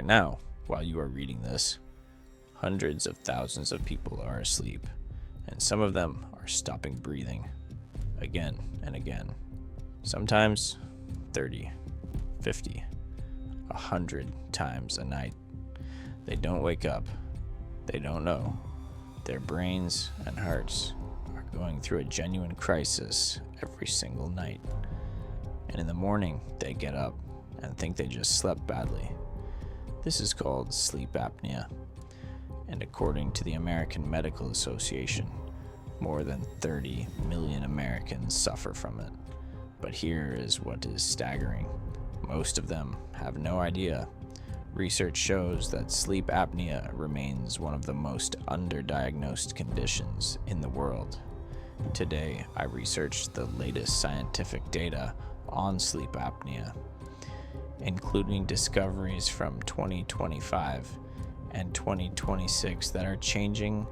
Right now, while you are reading this, hundreds of thousands of people are asleep, and some of them are stopping breathing again and again. Sometimes 30, 50, 100 times a night. They don't wake up. They don't know. Their brains and hearts are going through a genuine crisis every single night. And in the morning, they get up and think they just slept badly. This is called sleep apnea. And according to the American Medical Association, more than 30 million Americans suffer from it. But here is what is staggering. Most of them have no idea. Research shows that sleep apnea remains one of the most underdiagnosed conditions in the world. Today, I researched the latest scientific data on sleep apnea, including discoveries from 2025 and 2026 that are changing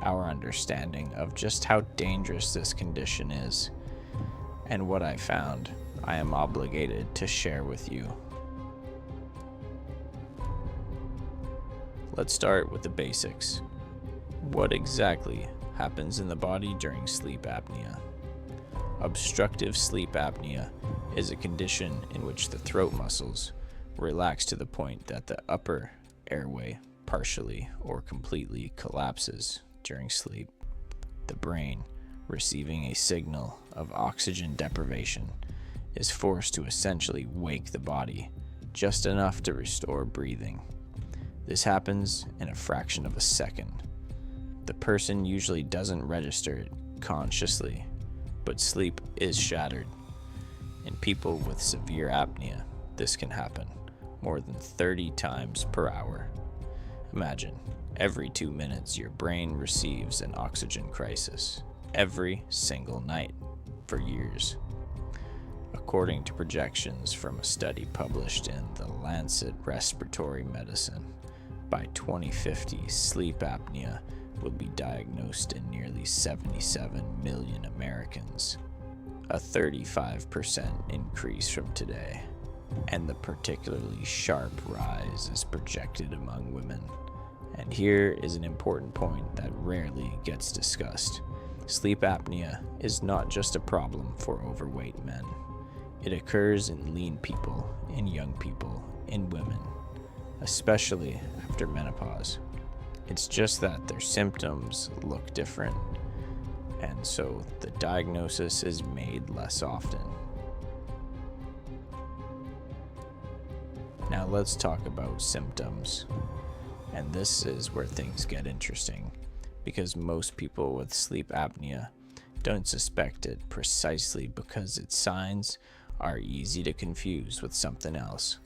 our understanding of just how dangerous this condition is. And what I found, I am obligated to share with you. Let's start with the basics. What exactly happens in the body during sleep apnea? Obstructive sleep apnea is a condition in which the throat muscles relax to the point that the upper airway partially or completely collapses during sleep. The brain, receiving a signal of oxygen deprivation, is forced to essentially wake the body just enough to restore breathing. This happens in a fraction of a second. The person usually doesn't register it consciously, but sleep is shattered. In people with severe apnea, this can happen more than 30 times per hour. Imagine, every 2 minutes your brain receives an oxygen crisis, every single night, for years. According to projections from a study published in The Lancet Respiratory Medicine, by 2050, sleep apnea will be diagnosed in nearly 77 million Americans, a 35% increase from today. And the particularly sharp rise is projected among women. And here is an important point that rarely gets discussed. Sleep apnea is not just a problem for overweight men. It occurs in lean people, in young people, in women, especially after menopause. It's just that their symptoms look different, and so the diagnosis is made less often. Now let's talk about symptoms. And this is where things get interesting, because most people with sleep apnea don't suspect it precisely because its signs are easy to confuse with something else.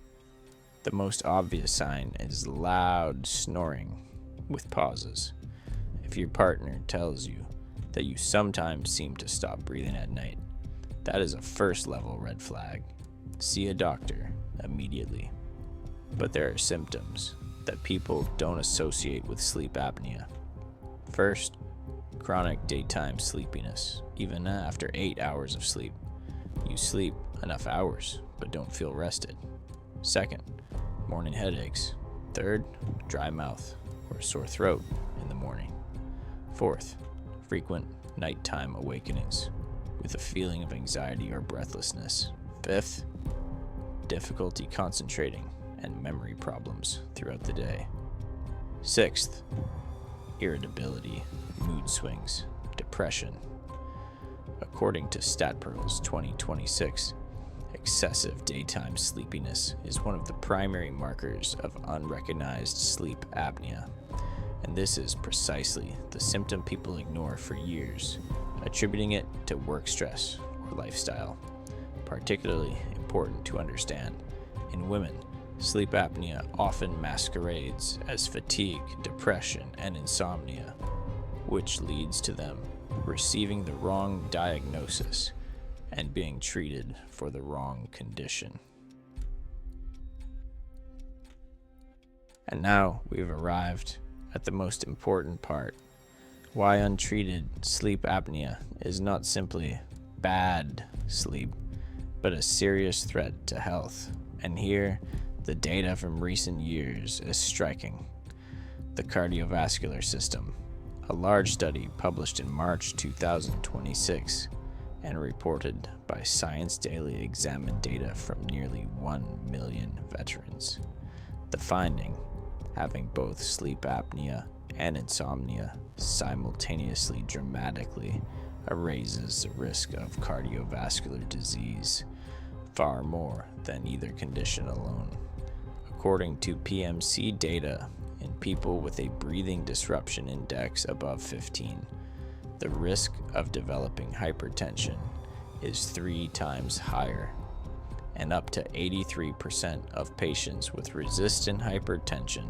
The most obvious sign is loud snoring with pauses. If your partner tells you that you sometimes seem to stop breathing at night, that is a first level red flag. See a doctor immediately. But there are symptoms that people don't associate with sleep apnea. First, chronic daytime sleepiness, even after 8 hours of sleep. You sleep enough hours, but don't feel rested. Second, morning headaches. Third, dry mouth or sore throat in the morning. Fourth, frequent nighttime awakenings with a feeling of anxiety or breathlessness. Fifth, difficulty concentrating and memory problems throughout the day. Sixth, irritability, mood swings, depression. According to StatPearl's 2026, excessive daytime sleepiness is one of the primary markers of unrecognized sleep apnea, and this is precisely the symptom people ignore for years, attributing it to work stress or lifestyle. Particularly important to understand, in women, sleep apnea often masquerades as fatigue, depression, and insomnia, which leads to them receiving the wrong diagnosis and being treated for the wrong condition. And now we've arrived at the most important part: why untreated sleep apnea is not simply bad sleep, but a serious threat to health. And here, The data from recent years is striking. The cardiovascular system. A large study published in March 2026 and reported by Science Daily examined data from nearly 1 million veterans. The finding, having both sleep apnea and insomnia simultaneously dramatically raises the risk of cardiovascular disease far more than either condition alone. According to PMC data, in people with a breathing disruption index above 15, the risk of developing hypertension is 3 times higher, and up to 83% of patients with resistant hypertension,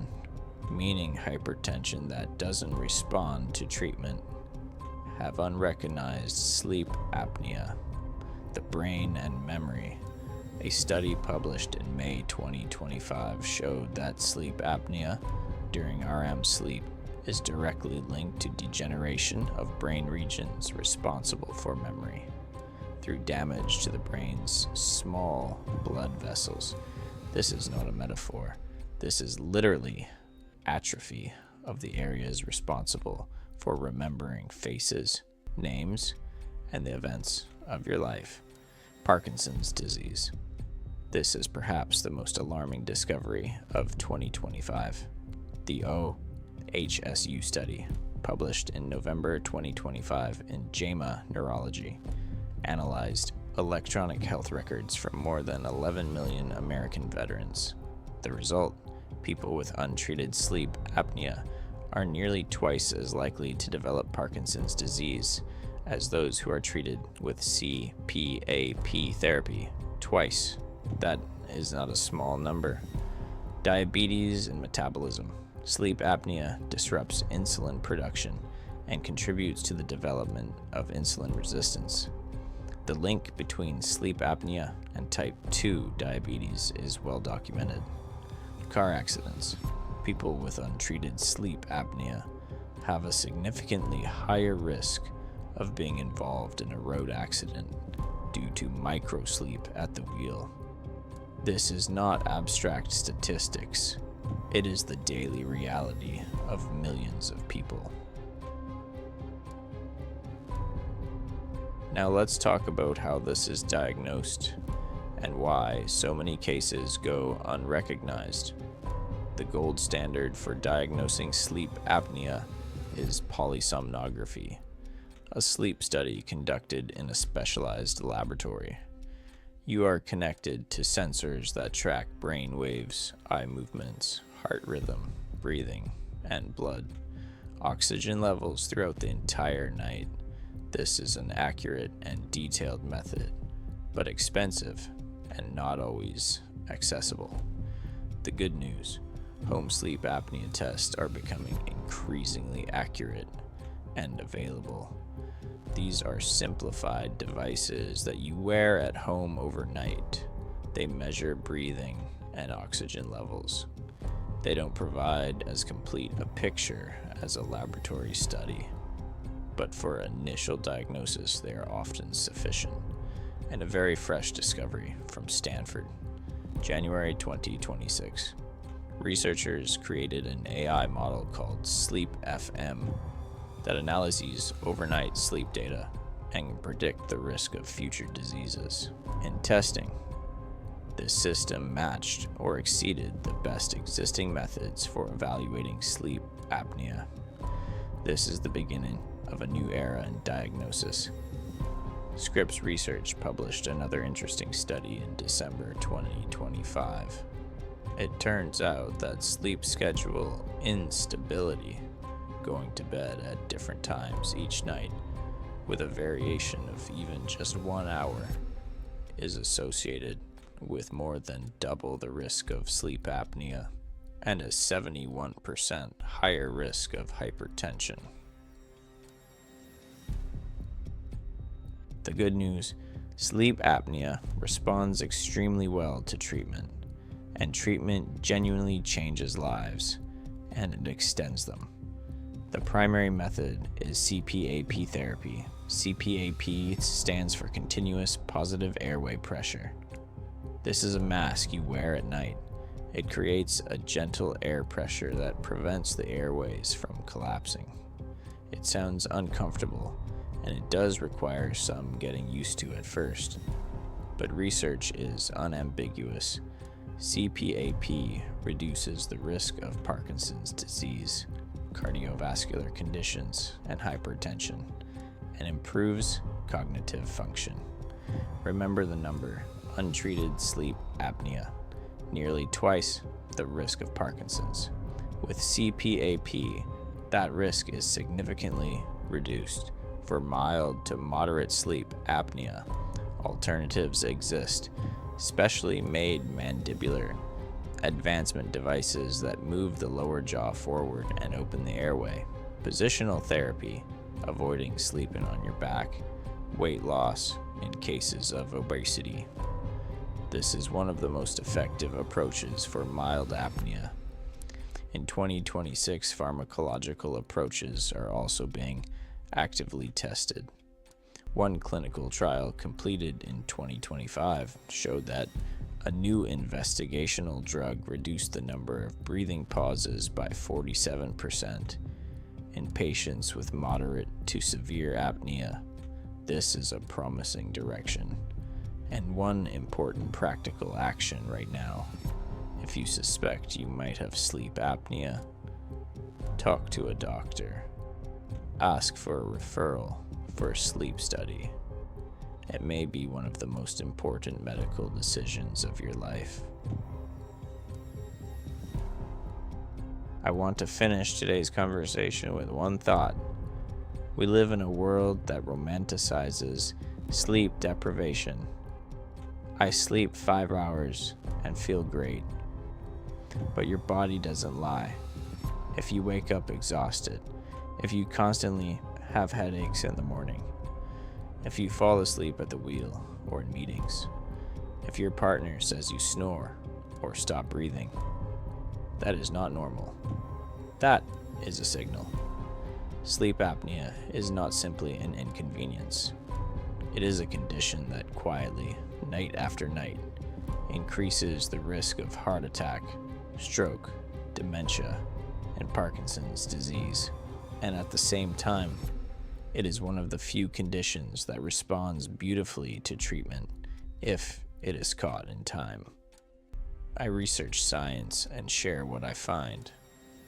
meaning hypertension that doesn't respond to treatment, have unrecognized sleep apnea, the brain and memory. A study published in May 2025 showed that sleep apnea during REM sleep is directly linked to degeneration of brain regions responsible for memory through damage to the brain's small blood vessels. This is not a metaphor. This is literally atrophy of the areas responsible for remembering faces, names, and the events of your life. Parkinson's disease. This is perhaps the most alarming discovery of 2025. The OHSU study, published in November 2025 in JAMA Neurology, analyzed electronic health records from more than 11 million American veterans. The result, people with untreated sleep apnea are nearly twice as likely to develop Parkinson's disease as those who are treated with CPAP therapy. Twice. That is not a small number. Diabetes and metabolism. Sleep apnea disrupts insulin production and contributes to the development of insulin resistance. The link between sleep apnea and type 2 diabetes is well documented. Car accidents. People with untreated sleep apnea have a significantly higher risk of being involved in a road accident due to microsleep at the wheel. This is not abstract statistics. It is the daily reality of millions of people. Now let's talk about how this is diagnosed and why so many cases go unrecognized. The gold standard for diagnosing sleep apnea is polysomnography, a sleep study conducted in a specialized laboratory. You are connected to sensors that track brain waves, eye movements, heart rhythm, breathing, and blood oxygen levels throughout the entire night. This is an accurate and detailed method, but expensive and not always accessible. The good news, home sleep apnea tests are becoming increasingly accurate and available. These are simplified devices that you wear at home overnight. They measure breathing and oxygen levels. They don't provide as complete a picture as a laboratory study, but for initial diagnosis, they are often sufficient. And a very fresh discovery from Stanford, January 2026. Researchers created an AI model called Sleep FM that analyzes overnight sleep data and can predict the risk of future diseases. In testing, this system matched or exceeded the best existing methods for evaluating sleep apnea. This is the beginning of a new era in diagnosis. Scripps Research published another interesting study in December 2025. It turns out that sleep schedule instability, going to bed at different times each night with a variation of even just 1 hour, is associated with more than double the risk of sleep apnea and a 71% higher risk of hypertension. The good news, sleep apnea responds extremely well to treatment, and treatment genuinely changes lives, and it extends them. The primary method is CPAP therapy. CPAP stands for continuous positive airway pressure. This is a mask you wear at night, It creates a gentle air pressure that prevents the airways from collapsing. It sounds uncomfortable, and it does require some getting used to at first. But research is unambiguous. CPAP reduces the risk of Parkinson's disease, cardiovascular conditions, and hypertension, and improves cognitive function. Remember the number: untreated sleep apnea, nearly twice the risk of Parkinson's. With CPAP, that risk is significantly reduced. For mild to moderate sleep apnea, alternatives exist, specially made mandibular advancement devices that move the lower jaw forward and open the airway, positional therapy, avoiding sleeping on your back, weight loss in cases of obesity. This is one of the most effective approaches for mild apnea. In 2026, pharmacological approaches are also being actively tested. One clinical trial completed in 2025 showed that a new investigational drug reduced the number of breathing pauses by 47% in patients with moderate to severe apnea. This is a promising direction, and one important practical action right now. If you suspect you might have sleep apnea, talk to a doctor. Ask for a referral for a sleep study. It may be one of the most important medical decisions of your life. I want to finish today's conversation with one thought. We live in a world that romanticizes sleep deprivation. I sleep 5 hours and feel great. But your body doesn't lie. If you wake up exhausted, if you constantly have headaches in the morning, if you fall asleep at the wheel or in meetings, if your partner says you snore or stop breathing, that is not normal. That is a signal. Sleep apnea is not simply an inconvenience. It is a condition that quietly, night after night, increases the risk of heart attack, stroke, dementia, and Parkinson's disease. And at the same time, it is one of the few conditions that responds beautifully to treatment if it is caught in time. I research science and share what I find,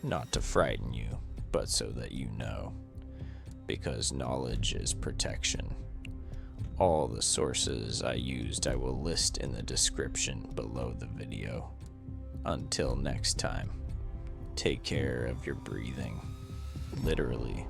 not to frighten you, but so that you know, because knowledge is protection. All the sources I used I will list in the description below the video. Until next time, take care of your breathing, literally.